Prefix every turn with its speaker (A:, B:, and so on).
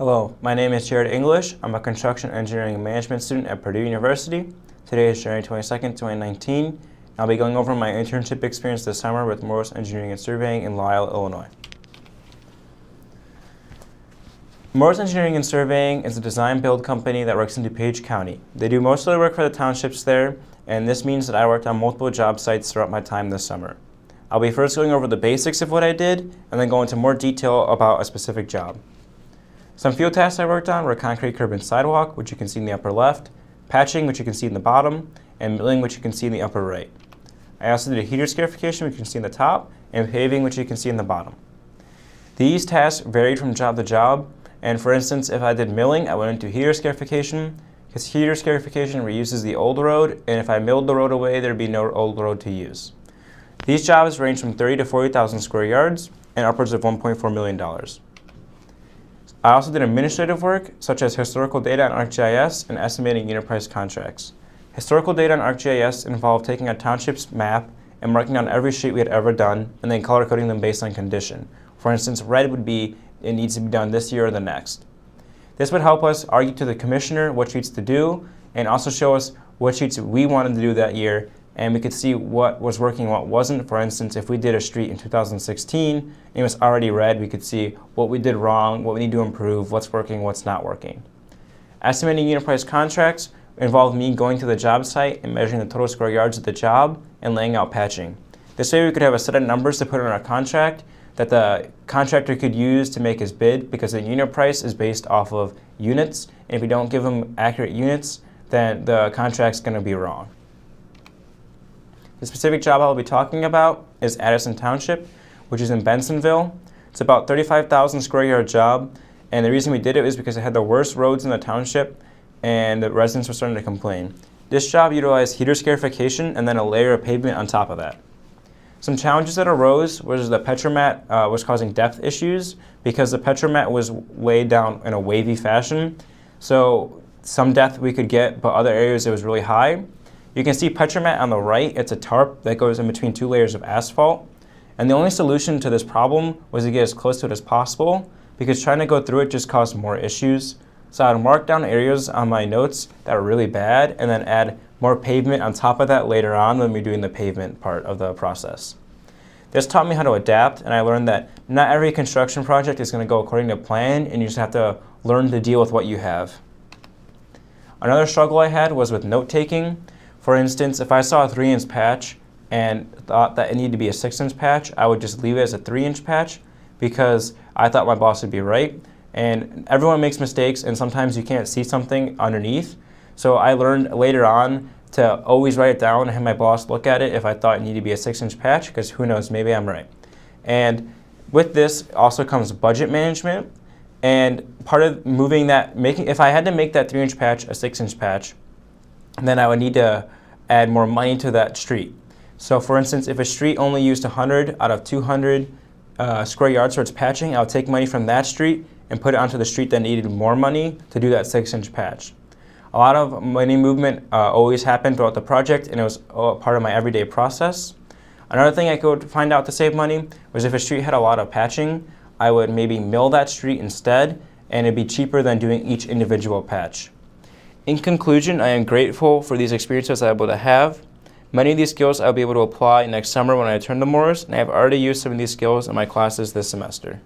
A: Hello, my name is Jared English. I'm a construction engineering and management student at Purdue University. Today is January 22nd, 2019. I'll be going over my internship experience this summer with Morris Engineering and Surveying in Lisle, Illinois. Morris Engineering and Surveying is a design-build company that works in Dupage County. They do most of the work for the townships there, and this means that I worked on multiple job sites throughout my time this summer. I'll be first going over the basics of what I did, and then go into more detail about a specific job. Some field tasks I worked on were concrete curb and sidewalk, which you can see in the upper left, patching, which you can see in the bottom, and milling, which you can see in the upper right. I also did a heater scarification, which you can see in the top, and paving, which you can see in the bottom. These tasks varied from job to job, and for instance, if I did milling, I went into heater scarification, because heater scarification reuses the old road, and if I milled the road away, there'd be no old road to use. These jobs range from 30 to 40,000 square yards and upwards of $1.4 million. I also did administrative work, such as historical data on ArcGIS and estimating unit price contracts. Historical data on ArcGIS involved taking a township's map and marking down every street we had ever done, and then color coding them based on condition. For instance, red would be it needs to be done this year or the next. This would help us argue to the commissioner what streets to do, and also show us what streets we wanted to do that year, and we could see what was working and what wasn't. For instance, if we did a street in 2016 and it was already red, we could see what we did wrong, what we need to improve, what's working, what's not working. Estimating unit price contracts involved me going to the job site and measuring the total square yards of the job and laying out patching. This way we could have a set of numbers to put in our contract that the contractor could use to make his bid, because the unit price is based off of units, and if we don't give him accurate units, then the contract's going to be wrong. The specific job I'll be talking about is Addison Township, which is in Bensonville. It's about 35,000 square yard job, and the reason we did it was because it had the worst roads in the township and the residents were starting to complain. This job utilized heater scarification and then a layer of pavement on top of that. Some challenges that arose was the petromat was causing depth issues because the petromat was laid down in a wavy fashion. So some depth we could get, but other areas it was really high. You can see petromat on the right. It's a tarp that goes in between two layers of asphalt. And the only solution to this problem was to get as close to it as possible, because trying to go through it just caused more issues. So I would mark down areas on my notes that were really bad and then add more pavement on top of that later on when we're doing the pavement part of the process. This taught me how to adapt, and I learned that not every construction project is going to go according to plan, and you just have to learn to deal with what you have. Another struggle I had was with note-taking. For instance, if I saw a 3-inch patch and thought that it needed to be a 6-inch patch, I would just leave it as a 3-inch patch because I thought my boss would be right. And everyone makes mistakes, and sometimes you can't see something underneath. So I learned later on to always write it down and have my boss look at it if I thought it needed to be a 6-inch patch, because who knows, maybe I'm right. And with this also comes budget management. And part of moving that, if I had to make that 3-inch patch a 6-inch patch, then I would need to add more money to that street. So for instance, if a street only used 100 out of 200 square yards for its patching, I would take money from that street and put it onto the street that needed more money to do that 6-inch patch. A lot of money movement always happened throughout the project, and it was part of my everyday process. Another thing I could find out to save money was if a street had a lot of patching, I would maybe mill that street instead, and it'd be cheaper than doing each individual patch. In conclusion, I am grateful for these experiences I'm able to have. Many of these skills I'll be able to apply next summer when I return to Morris, and I have already used some of these skills in my classes this semester.